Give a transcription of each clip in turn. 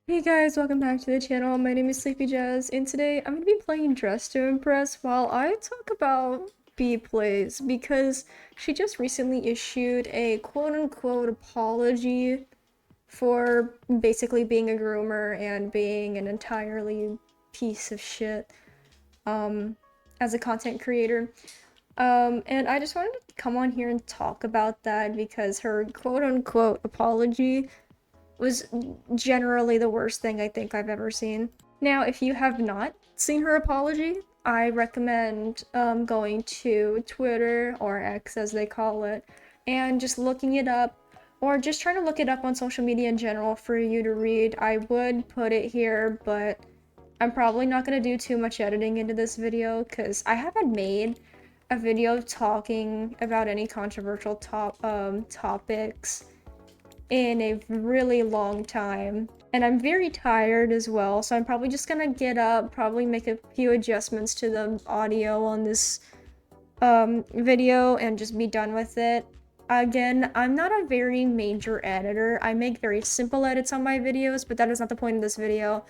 Hey guys, welcome back to the channel. My name is Sleepy Jazz, and today I'm going to be playing Dress to Impress while I talk about BeaPlays because she just recently issued a quote-unquote apology for basically being a groomer and being an entirely piece of shit as a content creator. And I just wanted to come on here and talk about that because her quote-unquote apology was generally the worst thing I think I've ever seen. Now, if you have not seen her apology, I recommend going to Twitter, or X as they call it, and just looking it up, or just trying to look it up on social media in general for you to read. I would put it here, but I'm probably not going to do too much editing into this video because I haven't made a video talking about any controversial topics in a really long time. And I'm very tired as well, so I'm probably just gonna get up, probably make a few adjustments to the audio on this video and just be done with it. Again, I'm not a very major editor. I make very simple edits on my videos, but that is not the point of this video.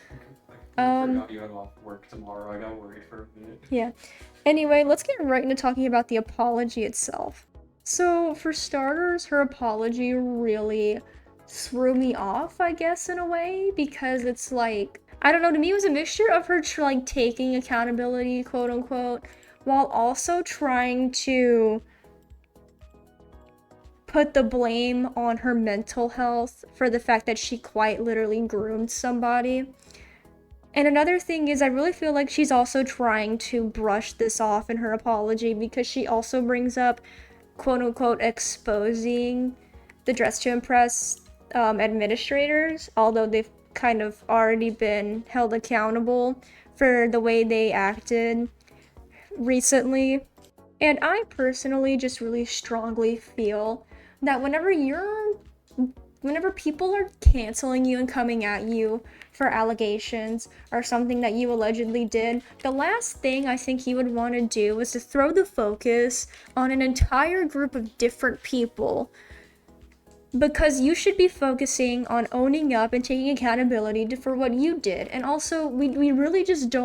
I forgot you had off work tomorrow. I got worried for a minute. Yeah. Anyway, let's get right into talking about the apology itself. So, for starters, her apology really threw me off, I guess, in a way, because it's like, I don't know, to me it was a mixture of her like taking accountability, quote unquote, while also trying to put the blame on her mental health for the fact that she quite literally groomed somebody. And another thing is, I really feel like she's also trying to brush this off in her apology because she also brings up quote unquote exposing the Dress to Impress administrators, although they've kind of already been held accountable for the way they acted recently. And I personally just really strongly feel that whenever people are canceling you and coming at you for allegations or something that you allegedly did, the last thing I think you would want to do is to throw the focus on an entire group of different people, because you should be focusing on owning up and taking accountability for what you did. And also, we really just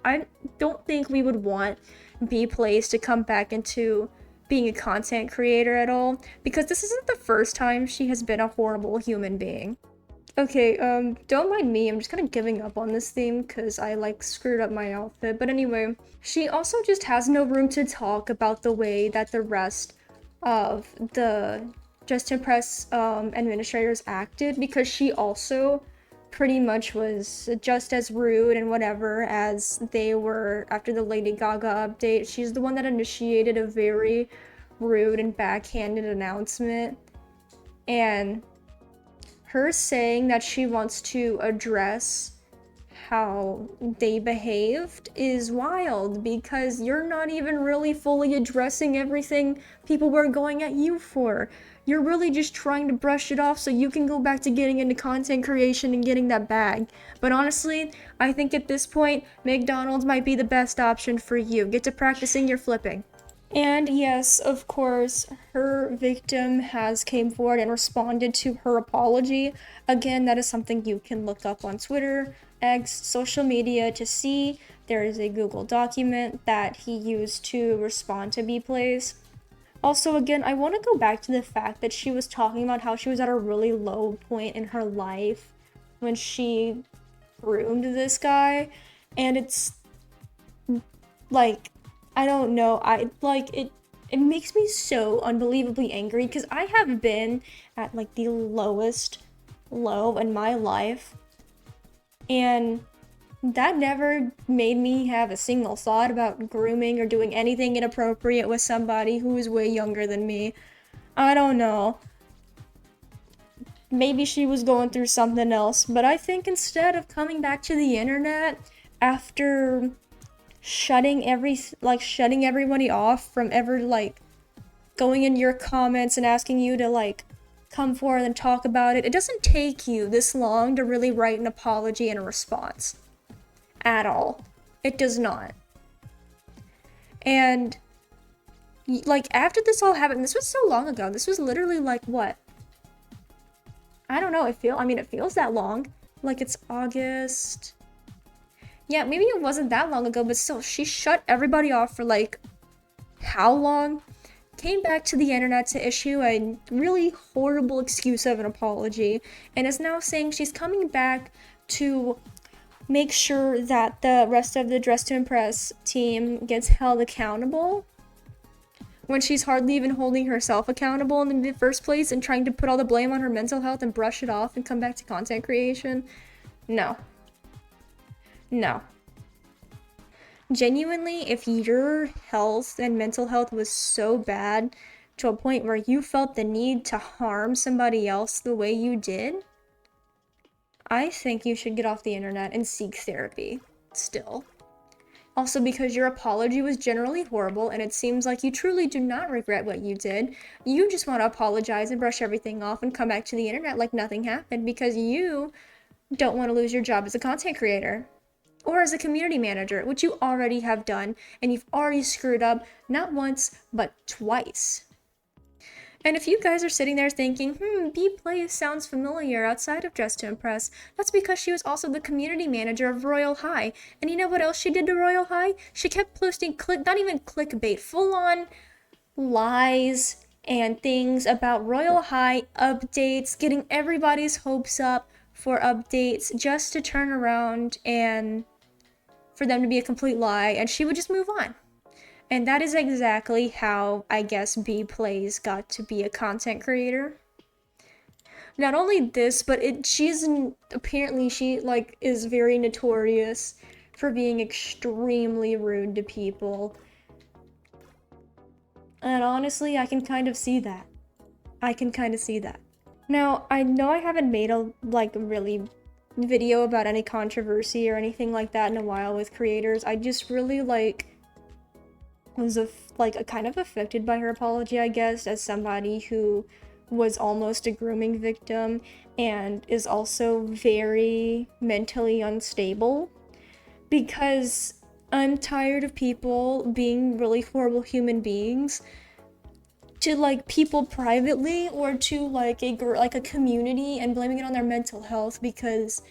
I don't think we would want BeaPlays to come back into being a content creator at all, because this isn't the first time she has been a horrible human being. Okay, don't mind me, I'm just kind of giving up on this theme because I like screwed up my outfit. But anyway, she also just has no room to talk about the way that the rest of the Just to Impress administrators acted, because she also pretty much was just as rude and whatever as they were after the Lady Gaga update. She's the one that initiated a very rude and backhanded announcement, and her saying that she wants to address how they behaved is wild, because you're not even really fully addressing everything people were going at you for. You're really just trying to brush it off so you can go back to getting into content creation and getting that bag. But honestly, I think at this point, McDonald's might be the best option for you. Get to practicing your flipping. And yes, of course, her victim has came forward and responded to her apology. Again, that is something you can look up on Twitter, X, social media to see. There is a Google document that he used to respond to BeaPlays. Also, again, I want to go back to the fact that she was talking about how she was at a really low point in her life when she groomed this guy. And it's like, I don't know, it makes me so unbelievably angry because I have been at like the lowest low in my life, and that never made me have a single thought about grooming or doing anything inappropriate with somebody who is way younger than me. I don't know. Maybe she was going through something else, but I think instead of coming back to the internet after shutting everybody off from ever like going into your comments and asking you to like come forward and talk about it, it doesn't take you this long to really write an apology and a response at all. It does not. And like after this all happened, this was so long ago, this was literally like what, I don't know, it feels that long. Like it's August. Yeah, maybe it wasn't that long ago, but still, she shut everybody off for like how long? Came back to the internet to issue a really horrible excuse of an apology, and is now saying she's coming back to make sure that the rest of the Dress to Impress team gets held accountable when she's hardly even holding herself accountable in the first place and trying to put all the blame on her mental health and brush it off and come back to content creation. No. No. Genuinely, if your health and mental health was so bad to a point where you felt the need to harm somebody else the way you did, I think you should get off the internet and seek therapy still. Also, because your apology was generally horrible and it seems like you truly do not regret what you did, you just want to apologize and brush everything off and come back to the internet like nothing happened because you don't want to lose your job as a content creator or as a community manager, which you already have done, and you've already screwed up not once, but twice. And if you guys are sitting there thinking, BeaPlays sounds familiar outside of Dress to Impress, that's because she was also the community manager of Royal High. And you know what else she did to Royal High? She kept posting not even clickbait, full-on lies and things about Royal High updates, getting everybody's hopes up for updates just to turn around and for them to be a complete lie, and she would just move on. And that is exactly how, I guess, BeaPlays got to be a content creator. Not only this, but apparently she, like, is very notorious for being extremely rude to people. And honestly, I can kind of see that. Now, I know I haven't made a, like, really video about any controversy or anything like that in a while with creators. I just really, like, was kind of affected by her apology, I guess, as somebody who was almost a grooming victim and is also very mentally unstable, because I'm tired of people being really horrible human beings to like people privately or to like a community and blaming it on their mental health, because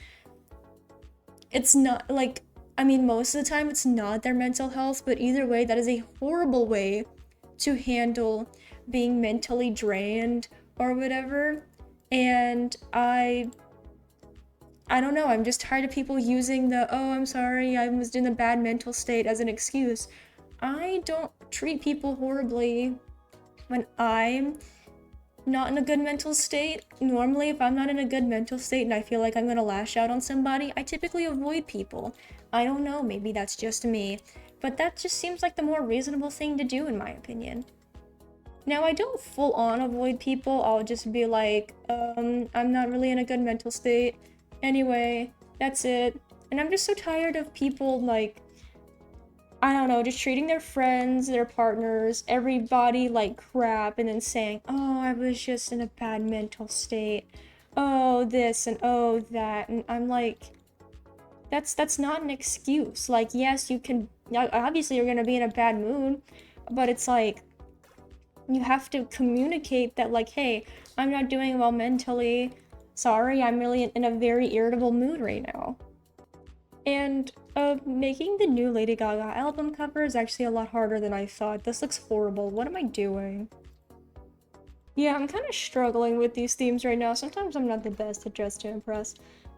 it's not like, I mean, most of the time it's not their mental health, but either way, that is a horrible way to handle being mentally drained or whatever. And I don't know, I'm just tired of people using the, oh, I'm sorry, I was in a bad mental state as an excuse. I don't treat people horribly when I'm not in a good mental state. Normally, if I'm not in a good mental state and I feel like I'm gonna lash out on somebody, I typically avoid people. I don't know, maybe that's just me, but that just seems like the more reasonable thing to do in my opinion. Now, I don't full on avoid people, I'll just be like, I'm not really in a good mental state. Anyway, that's it. And I'm just so tired of people, like, I don't know, just treating their friends, their partners, everybody like crap, and then saying, oh, I was just in a bad mental state. Oh, this and oh, that. And I'm like, that's not an excuse. Like, yes, you can, obviously you're gonna be in a bad mood, but it's like, you have to communicate that, like, hey, I'm not doing well mentally. Sorry, I'm really in a very irritable mood right now. And making the new Lady Gaga album cover is actually a lot harder than I thought. This looks horrible. What am I doing? Yeah, I'm kind of struggling with these themes right now. Sometimes I'm not the best at Dress to Impress.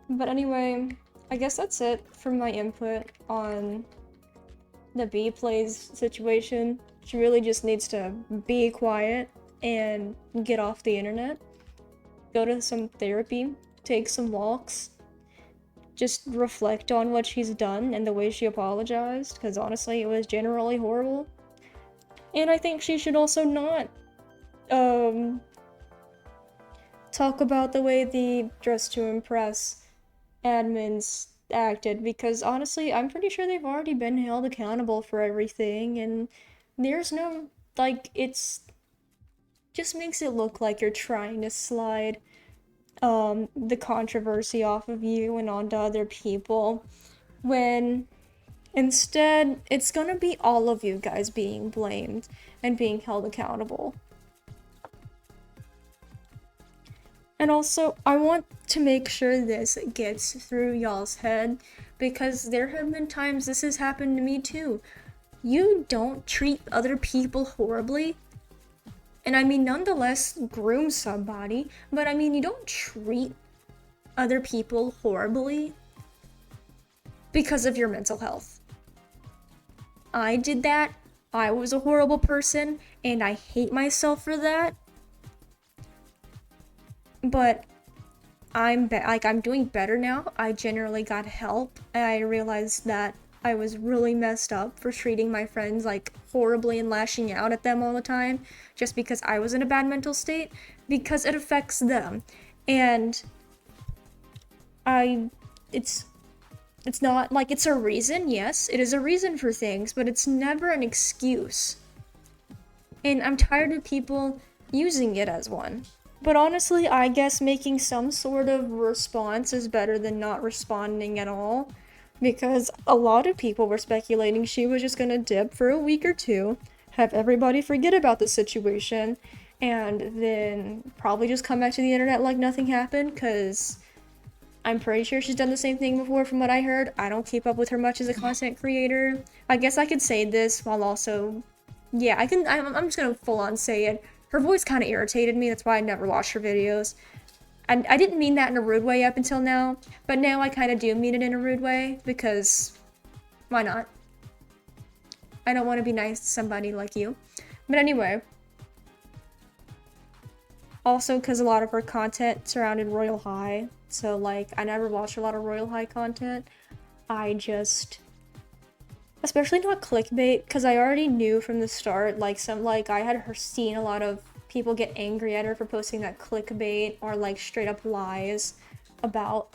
But anyway, I guess that's it for my input on the BeaPlays situation. She really just needs to be quiet and get off the internet. Go to some therapy, take some walks, just reflect on what she's done and the way she apologized, because honestly, it was generally horrible. And I think she should also not, talk about the way the Dress to Impress admins acted, because honestly, I'm pretty sure they've already been held accountable for everything, and there's no, like, it's just makes it look like you're trying to slide the controversy off of you and onto other people, when instead it's gonna be all of you guys being blamed and being held accountable. And also, I want to make sure this gets through y'all's head because there have been times this has happened to me too. You don't treat other people horribly. And I mean, nonetheless, groom somebody, but I mean, you don't treat other people horribly because of your mental health. I did that. I was a horrible person, and I hate myself for that. But I'm doing better now. I generally got help. I realized that I was really messed up for treating my friends like horribly and lashing out at them all the time just because I was in a bad mental state because it affects them. And I it's not like it's a reason. Yes, it is a reason for things, but it's never an excuse. And I'm tired of people using it as one. But honestly, I guess making some sort of response is better than not responding at all. Because a lot of people were speculating she was just gonna dip for a week or two, have everybody forget about the situation, and then probably just come back to the internet like nothing happened, because I'm pretty sure she's done the same thing before from what I heard. I don't keep up with her much as a content creator. I guess I could say this while also yeah, I'm just gonna full on say it. Her voice kind of irritated me, that's why I never watched her videos. And I didn't mean that in a rude way up until now, but now I kind of do mean it in a rude way, because why not? I don't want to be nice to somebody like you. But anyway. Also, because a lot of her content surrounded Royal High, so like, I never watched a lot of Royal High content. I just... especially not clickbait, because I already knew from the start, like I had seen a lot of people get angry at her for posting that clickbait or like straight up lies about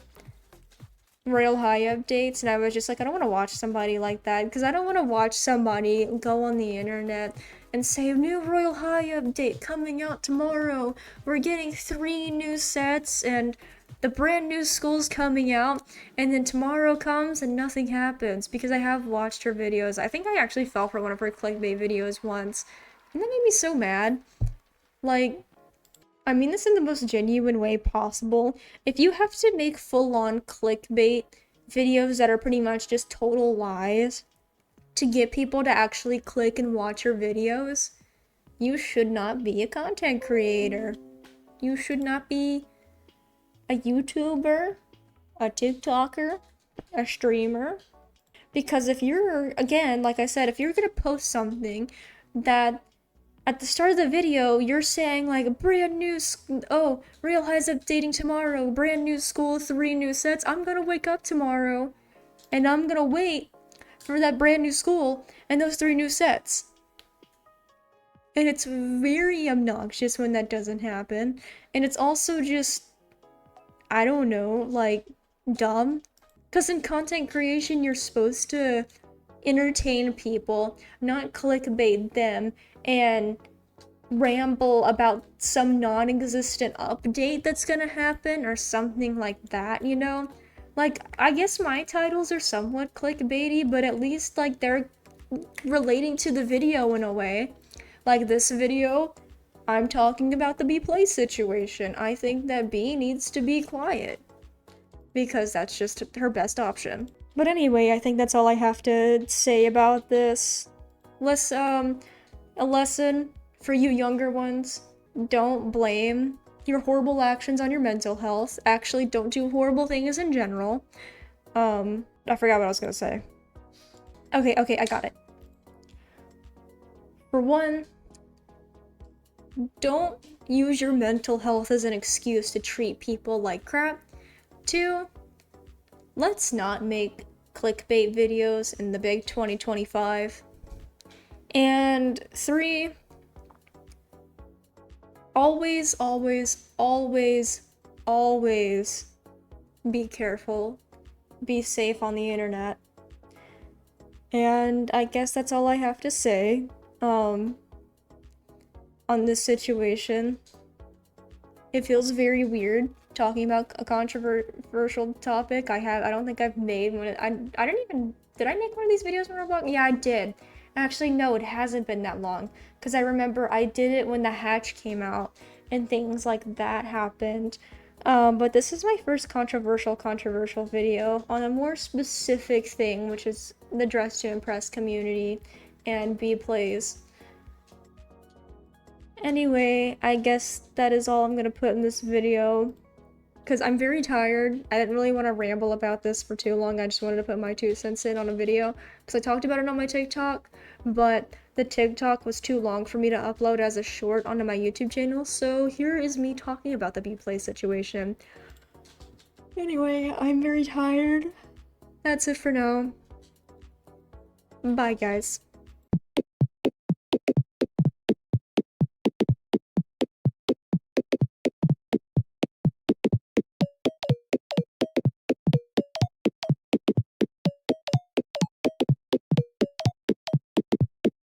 Royal High updates, and I was just like, I don't want to watch somebody like that, because I don't want to watch somebody go on the internet and say, new Royal High update coming out tomorrow, we're getting 3 new sets, and the brand new school's coming out, and then tomorrow comes and nothing happens, because I have watched her videos. I think I actually fell for one of her clickbait videos once, and that made me so mad. Like, I mean this in the most genuine way possible. If you have to make full-on clickbait videos that are pretty much just total lies to get people to actually click and watch your videos, you should not be a content creator. You should not be a YouTuber, a TikToker, a streamer. Because if you're, again, like I said, if you're gonna post something that at the start of the video, you're saying like brand new, oh, Real High's updating tomorrow, brand new school, 3 new sets. I'm gonna wake up tomorrow and I'm gonna wait for that brand new school and those 3 new sets. And it's very obnoxious when that doesn't happen. And it's also just, I don't know, like, dumb. Because in content creation, you're supposed to entertain people, not clickbait them, and ramble about some non-existent update that's gonna happen or something like that, you know? Like, I guess my titles are somewhat clickbaity, but at least, like, they're relating to the video in a way. Like this video, I'm talking about the BeaPlays situation. I think that B needs to be quiet, because that's just her best option. But anyway, I think that's all I have to say about this. A lesson for you younger ones. Don't blame your horrible actions on your mental health. Actually, don't do horrible things in general. I forgot what I was gonna say. Okay, I got it. For one, don't use your mental health as an excuse to treat people like crap. 2, let's not make clickbait videos in the big 2025. And 3, always be careful. Be safe on the internet. And I guess that's all I have to say on this situation. It feels very weird talking about a controversial topic. I don't think I've made one. I don't even, did I make one of these videos on Roblox? Yeah, I did. Actually, no, it hasn't been that long, because I remember I did it when the hatch came out, and things like that happened. But this is my first controversial video on a more specific thing, which is the Dress to Impress community and BeaPlays. Anyway, I guess that is all I'm gonna put in this video, because I'm very tired. I didn't really want to ramble about this for too long. I just wanted to put my 2 cents in on a video, because I talked about it on my TikTok, but the TikTok was too long for me to upload as a short onto my YouTube channel, so here is me talking about the BeaPlay situation. Anyway, I'm very tired. That's it for now. Bye, guys.